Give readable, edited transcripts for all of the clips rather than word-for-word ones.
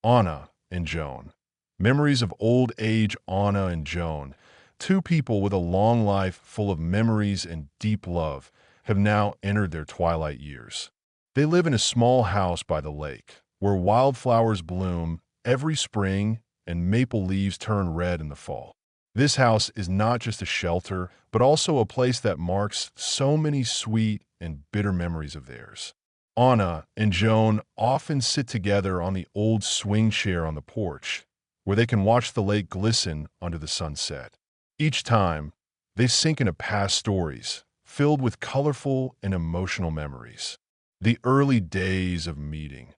Ana and Jone. Memories of old age Ana and Jone, two people with a long life full of memories and deep love, have now entered their twilight years. They live in a small house by the lake, where wildflowers bloom every spring and maple leaves turn red in the fall. This house is not just a shelter, but also a place that marks so many sweet and bitter memories of theirs. Ana and Jone often sit together on the old swing chair on the porch, where they can watch the lake glisten under the sunset. Each time, they sink into past stories, filled with colorful and emotional memories. The early days of meeting.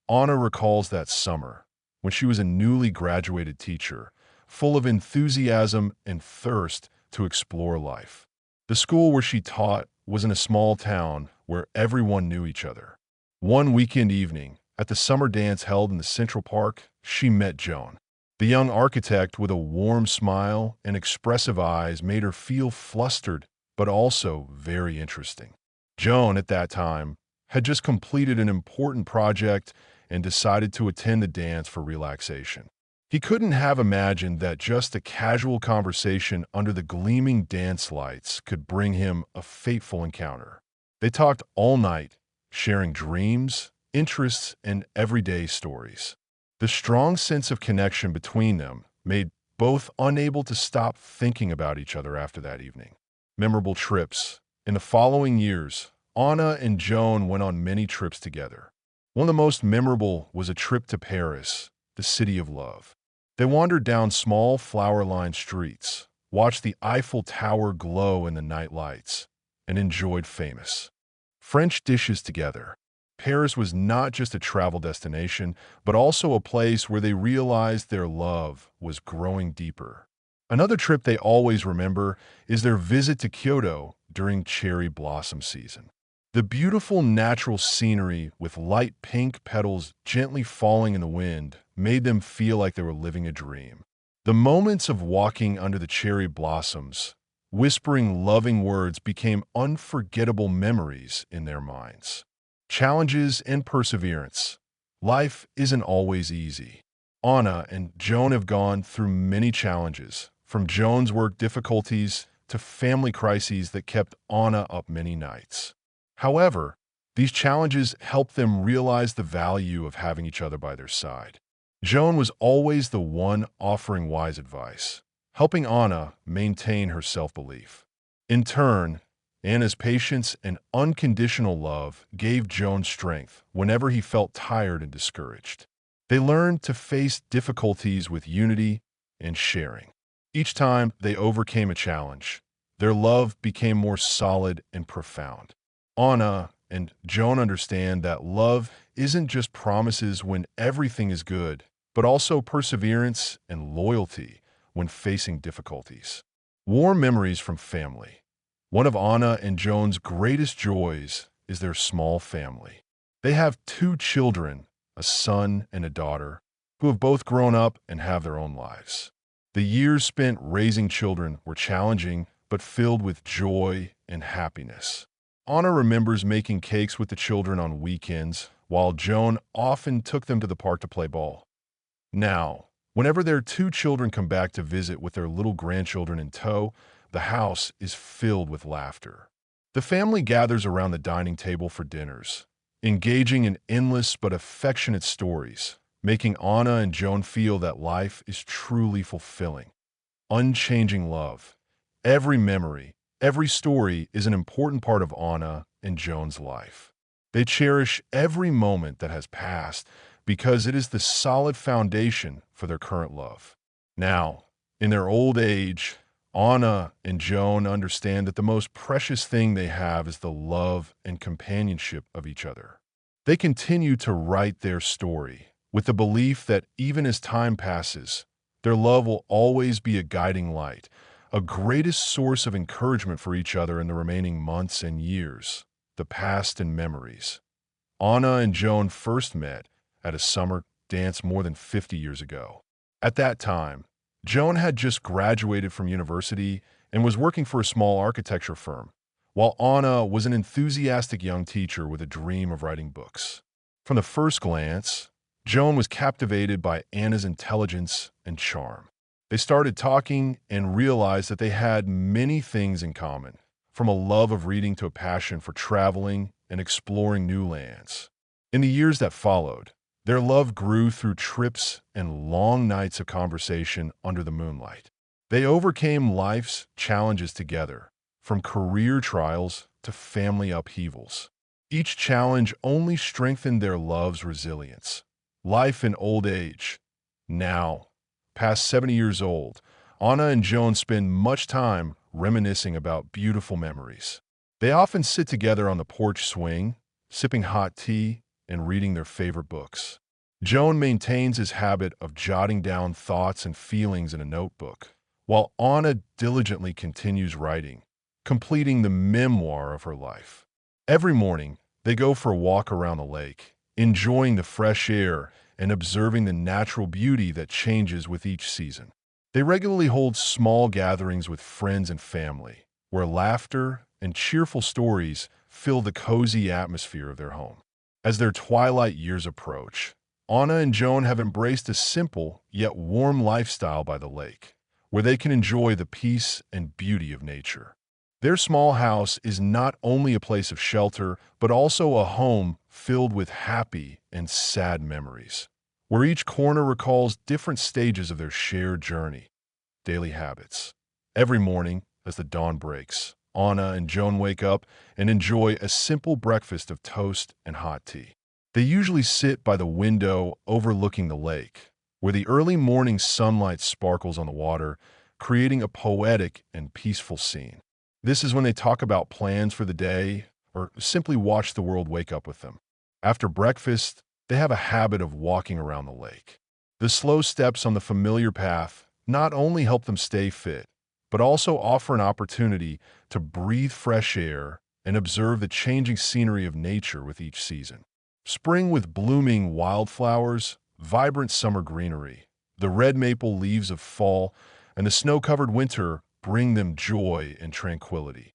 Ana recalls that summer, when she was a newly graduated teacher, full of enthusiasm and thirst to explore life. The school where she taught was in a small town where everyone knew each other. One weekend evening, at the summer dance held in the Central Park, she met Jone. The young architect with a warm smile and expressive eyes made her feel flustered, but also very interesting. Jone, at that time, had just completed an important project and decided to attend the dance for relaxation. He couldn't have imagined that just a casual conversation under the gleaming dance lights could bring him a fateful encounter. They talked all night, sharing dreams, interests, and everyday stories. The strong sense of connection between them made both unable to stop thinking about each other after that evening. Memorable trips. In the following years, Ana and Jone went on many trips together. One of the most memorable was a trip to Paris, the city of love. They wandered down small flower-lined streets, watched the Eiffel Tower glow in the night lights, and enjoyed famous French dishes together. Paris was not just a travel destination, but also a place where they realized their love was growing deeper. Another trip they always remember is their visit to Kyoto during cherry blossom season. The beautiful natural scenery with light pink petals gently falling in the wind made them feel like they were living a dream. The moments of walking under the cherry blossoms, whispering loving words became unforgettable memories in their minds. Challenges and perseverance. Life isn't always easy. Ana and Jone have gone through many challenges, from Jone's work difficulties to family crises that kept Ana up many nights. However, these challenges helped them realize the value of having each other by their side. Jone was always the one offering wise advice, helping Ana maintain her self-belief. In turn, Anna's patience and unconditional love gave Jone strength whenever he felt tired and discouraged. They learned to face difficulties with unity and sharing. Each time they overcame a challenge, their love became more solid and profound. Ana and Jone understand that love isn't just promises when everything is good, but also perseverance and loyalty when facing difficulties. Warm memories from family. One of Ana and Jone's greatest joys is their small family. They have two children, a son and a daughter, who have both grown up and have their own lives. The years spent raising children were challenging, but filled with joy and happiness. Ana remembers making cakes with the children on weekends, while Jone often took them to the park to play ball. Now, whenever their two children come back to visit with their little grandchildren in tow, the house is filled with laughter. The family gathers around the dining table for dinners, engaging in endless but affectionate stories, making Ana and Jone feel that life is truly fulfilling. Unchanging love. Every memory, every story is an important part of Ana and Jone's life. They cherish every moment that has passed because it is the solid foundation for their current love. Now, in their old age, Ana and Jone understand that the most precious thing they have is the love and companionship of each other. They continue to write their story with the belief that even as time passes, their love will always be a guiding light, a greatest source of encouragement for each other in the remaining months and years, the past and memories. Ana and Jone first met at a summer dance more than 50 years ago. At that time, Jone had just graduated from university and was working for a small architecture firm, while Ana was an enthusiastic young teacher with a dream of writing books. From the first glance, Jone was captivated by Anna's intelligence and charm. They started talking and realized that they had many things in common, from a love of reading to a passion for traveling and exploring new lands. In the years that followed, their love grew through trips and long nights of conversation under the moonlight. They overcame life's challenges together, from career trials to family upheavals. Each challenge only strengthened their love's resilience. Life in old age. Now, past 70 years old, Anna and Jone spend much time reminiscing about beautiful memories. They often sit together on the porch swing, sipping hot tea and reading their favorite books. Jone maintains his habit of jotting down thoughts and feelings in a notebook, while Anna diligently continues writing, completing the memoir of her life. Every morning, they go for a walk around the lake, enjoying the fresh air and observing the natural beauty that changes with each season. They regularly hold small gatherings with friends and family, where laughter and cheerful stories fill the cozy atmosphere of their home. As their twilight years approach, Anna and Jone have embraced a simple yet warm lifestyle by the lake, where they can enjoy the peace and beauty of nature. Their small house is not only a place of shelter, but also a home filled with happy and sad memories, where each corner recalls different stages of their shared journey. Daily habits. Every morning, as the dawn breaks, Anna and Jone wake up and enjoy a simple breakfast of toast and hot tea. They usually sit by the window overlooking the lake, where the early morning sunlight sparkles on the water, creating a poetic and peaceful scene. This is when they talk about plans for the day or simply watch the world wake up with them. After breakfast, they have a habit of walking around the lake. The slow steps on the familiar path not only help them stay fit, but also offer an opportunity to breathe fresh air and observe the changing scenery of nature with each season. Spring with blooming wildflowers, vibrant summer greenery, the red maple leaves of fall, and the snow-covered winter bring them joy and tranquility.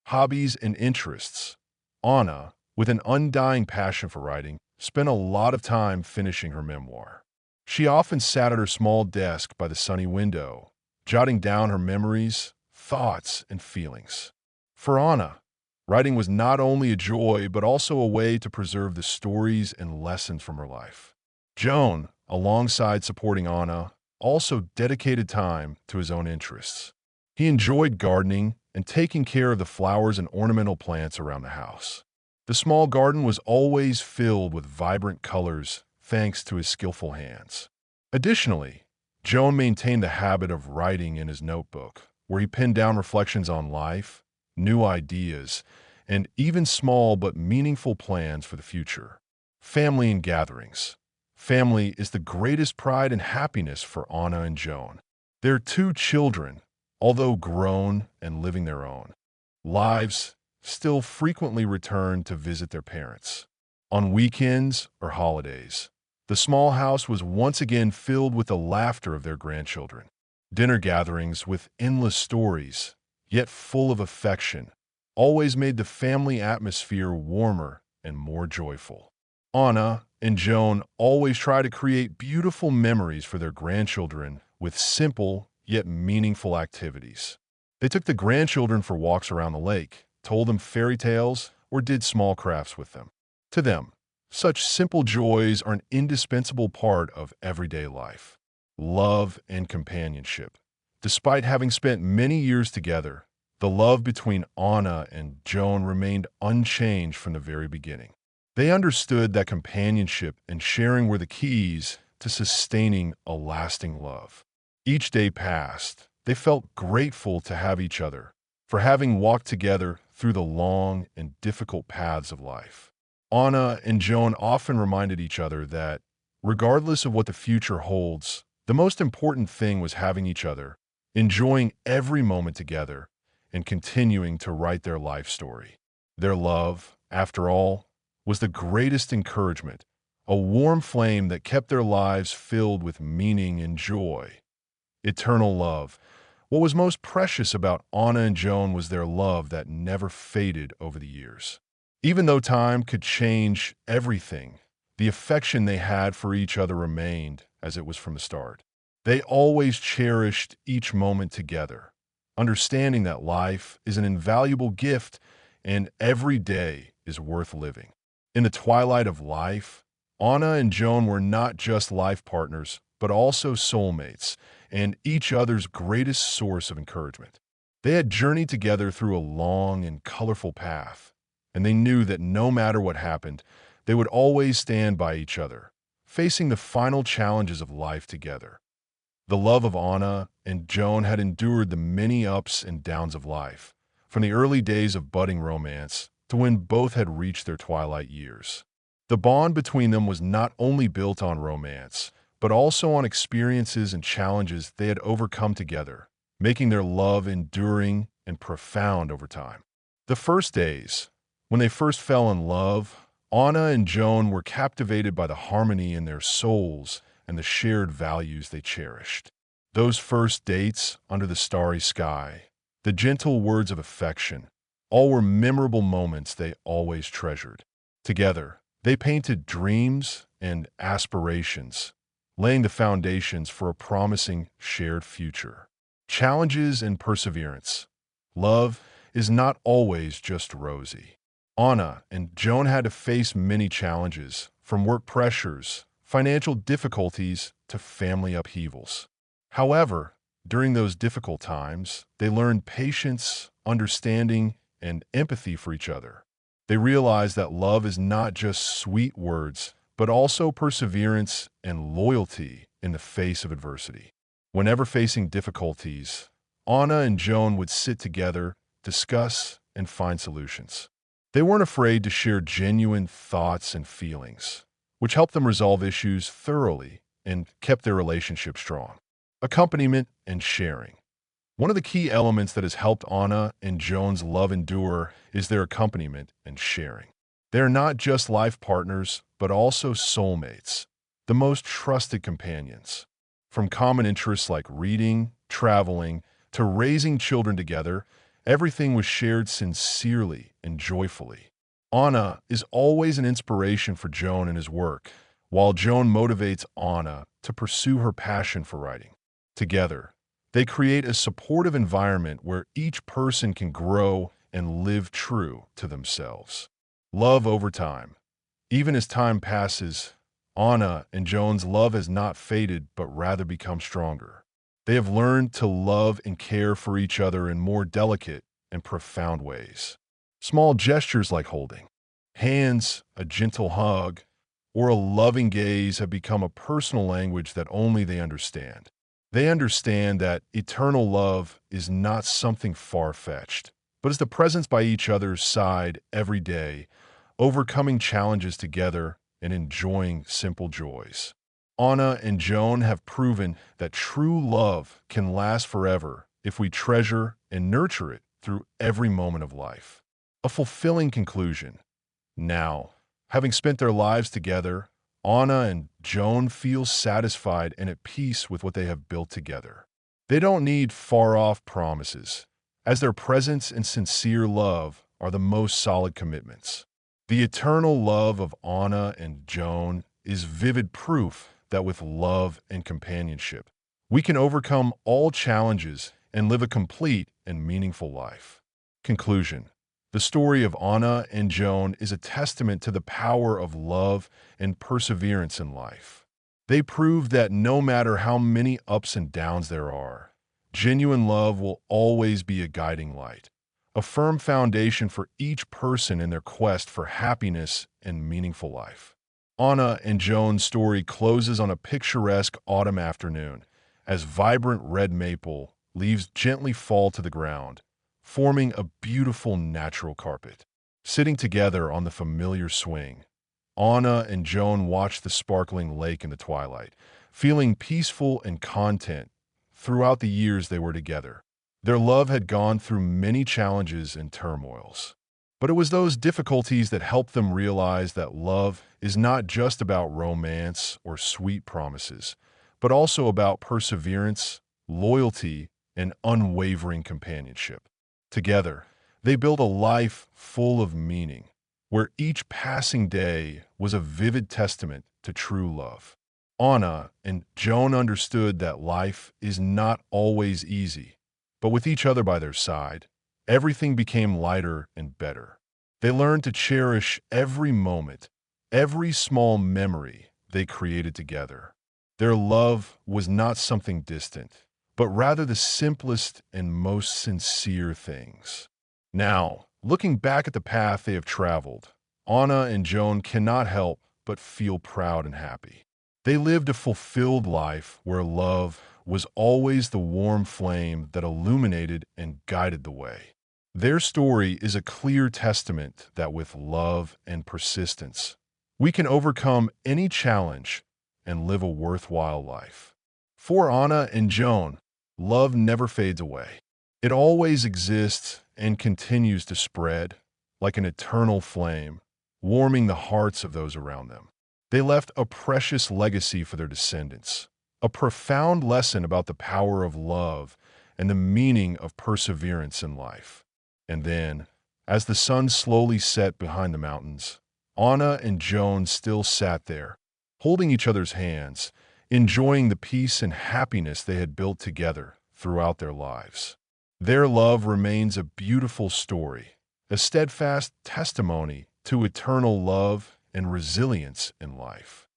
Hobbies and interests. Anna, with an undying passion for writing, spent a lot of time finishing her memoir. She often sat at her small desk by the sunny window, jotting down her memories, thoughts, and feelings. For Anna, writing was not only a joy, but also a way to preserve the stories and lessons from her life. Jone, alongside supporting Anna, also dedicated time to his own interests. He enjoyed gardening and taking care of the flowers and ornamental plants around the house. The small garden was always filled with vibrant colors thanks to his skillful hands. Additionally, Jone maintained the habit of writing in his notebook, where he penned down reflections on life, new ideas, and even small but meaningful plans for the future. Family and gatherings. Family is the greatest pride and happiness for Anna and Jone. Their two children, although grown and living their own lives, still frequently return to visit their parents. On weekends or holidays, the small house was once again filled with the laughter of their grandchildren. Dinner gatherings with endless stories, yet full of affection, always made the family atmosphere warmer and more joyful. Anna and Jone always try to create beautiful memories for their grandchildren with simple yet meaningful activities. They took the grandchildren for walks around the lake, told them fairy tales, or did small crafts with them. To them, such simple joys are an indispensable part of everyday life. Love and companionship. Despite having spent many years together, the love between Anna and Jone remained unchanged from the very beginning. They understood that companionship and sharing were the keys to sustaining a lasting love. Each day passed. They felt grateful to have each other, for having walked together through the long and difficult paths of life. Anna and Jone often reminded each other that, regardless of what the future holds, the most important thing was having each other, enjoying every moment together, and continuing to write their life story. Their love, after all, was the greatest encouragement, a warm flame that kept their lives filled with meaning and joy. Eternal love. What was most precious about Anna and Jone was their love that never faded over the years. Even though time could change everything, The affection they had for each other remained as it was from the start. They always cherished each moment together, understanding that life is an invaluable gift and every day is worth living. In the twilight of life, Ana and Jone were not just life partners, but also soulmates and each other's greatest source of encouragement. They had journeyed together through a long and colorful path, and they knew that no matter what happened, they would always stand by each other, facing the final challenges of life together. The love of Ana and Jone had endured the many ups and downs of life, from the early days of budding romance to when both had reached their twilight years. The bond between them was not only built on romance, but also on experiences and challenges they had overcome together, making their love enduring and profound over time. The first days, when they first fell in love, Ana and Jone were captivated by the harmony in their souls and the shared values they cherished. Those first dates under the starry sky, the gentle words of affection, all were memorable moments they always treasured. Together, they painted dreams and aspirations, laying the foundations for a promising shared future. Challenges and perseverance. Love is not always just rosy. Ana and Jone had to face many challenges, from work pressures, financial difficulties, to family upheavals. However, during those difficult times, they learned patience, understanding, and empathy for each other. They realized that love is not just sweet words, but also perseverance and loyalty in the face of adversity. Whenever facing difficulties, Ana and Jone would sit together, discuss, and find solutions. They weren't afraid to share genuine thoughts and feelings, which helped them resolve issues thoroughly and kept their relationship strong. Accompaniment and sharing. One of the key elements that has helped Ana and Jone's love endure is their accompaniment and sharing. They are not just life partners, but also soulmates, the most trusted companions. From common interests like reading, traveling, to raising children together, everything was shared sincerely and joyfully. Ana is always an inspiration for Jone in his work, while Jone motivates Ana to pursue her passion for writing. Together, they create a supportive environment where each person can grow and live true to themselves. Love over time. Even as time passes, Ana and Jone's love has not faded but rather become stronger. They have learned to love and care for each other in more delicate and profound ways. Small gestures like holding hands, a gentle hug, or a loving gaze have become a personal language that only they understand. They understand that eternal love is not something far-fetched, but is the presence by each other's side every day, overcoming challenges together and enjoying simple joys. Ana and Jone have proven that true love can last forever if we treasure and nurture it through every moment of life. A fulfilling conclusion. Now, having spent their lives together, Ana and Jone feel satisfied and at peace with what they have built together. They don't need far-off promises, as their presence and sincere love are the most solid commitments. The eternal love of Ana and Jone is vivid proof that with love and companionship, we can overcome all challenges and live a complete and meaningful life. Conclusion. The story of Ana and Jone is a testament to the power of love and perseverance in life. They prove that no matter how many ups and downs there are, genuine love will always be a guiding light, a firm foundation for each person in their quest for happiness and meaningful life. Ana and Jone's story closes on a picturesque autumn afternoon as vibrant red maple leaves gently fall to the ground, forming a beautiful natural carpet. Sitting together on the familiar swing, Ana and Jone watch the sparkling lake in the twilight, feeling peaceful and content throughout the years they were together. Their love had gone through many challenges and turmoils, but it was those difficulties that helped them realize that love is not just about romance or sweet promises, but also about perseverance, loyalty, and unwavering companionship. Together, they build a life full of meaning, where each passing day was a vivid testament to true love. Ana and Jone understood that life is not always easy, but with each other by their side, everything became lighter and better. They learned to cherish every moment, every small memory they created together. Their love was not something distant, but rather the simplest and most sincere things. Now, looking back at the path they have traveled, Ana and Jone cannot help but feel proud and happy. They lived a fulfilled life where love was always the warm flame that illuminated and guided the way. Their story is a clear testament that with love and persistence, we can overcome any challenge and live a worthwhile life. For Ana and Jone, love never fades away. It always exists and continues to spread like an eternal flame, warming the hearts of those around them. They left a precious legacy for their descendants, a profound lesson about the power of love and the meaning of perseverance in life. And then, as the sun slowly set behind the mountains, Ana and Jone still sat there, holding each other's hands, enjoying the peace and happiness they had built together throughout their lives. Their love remains a beautiful story, a steadfast testimony to eternal love and resilience in life.